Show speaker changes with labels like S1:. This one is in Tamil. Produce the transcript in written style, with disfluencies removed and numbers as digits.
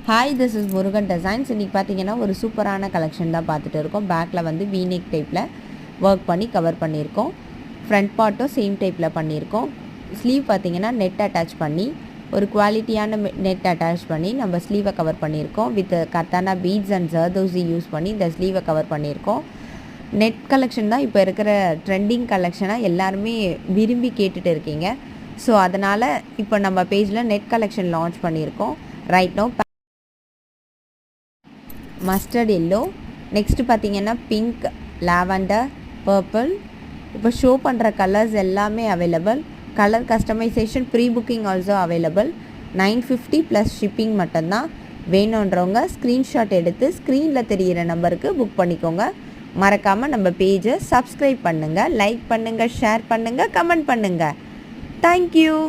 S1: Hi, this is Murugan designs. இன்றைக்கி பார்த்தீங்கன்னா ஒரு சூப்பரான கலெக்ஷன் தான் பார்த்துட்டு இருக்கோம். பேக்கில் வந்து வீநெக் டைப்பில் ஒர்க் பண்ணி கவர் பண்ணியிருக்கோம். ஃப்ரண்ட் பார்ட்டும் சேம் டைப்பில் பண்ணியிருக்கோம். ஸ்லீவ் பார்த்தீங்கன்னா நெட் அட்டாச் பண்ணி ஒரு குவாலிட்டியான நெட் அட்டாச் பண்ணி நம்ம ஸ்லீவை கவர் பண்ணியிருக்கோம். With katdana beads and zardozi use பண்ணி இந்த ஸ்லீவை கவர் பண்ணியிருக்கோம். நெட் கலெக்ஷன் தான் இப்போ இருக்கிற ட்ரெண்டிங் கலெக்ஷனாக எல்லாருமே விரும்பி கேட்டுட்டு இருக்கீங்க. ஸோ அதனால் இப்போ நம்ம பேஜில் நெட் கலெக்ஷன் லான்ச் பண்ணியிருக்கோம். Right no mustard yellow, next பார்த்தீங்கன்னா பிங்க், லாவெண்டர், பர்பிள். இப்போ ஷோ பண்ணுற கலர்ஸ் எல்லாமே available. Colour customisation pre booking also available. 950 plus shipping மட்டும்தான். வேணுன்றவங்க ஸ்க்ரீன்ஷாட் எடுத்து ஸ்க்ரீனில் தெரிகிற நம்பருக்கு புக் பண்ணிக்கோங்க. மறக்காமல் நம்ம பேஜை சப்ஸ்கிரைப் பண்ணுங்கள், லைக் பண்ணுங்கள், ஷேர் பண்ணுங்கள், கமெண்ட் பண்ணுங்கள். தேங்க்யூ.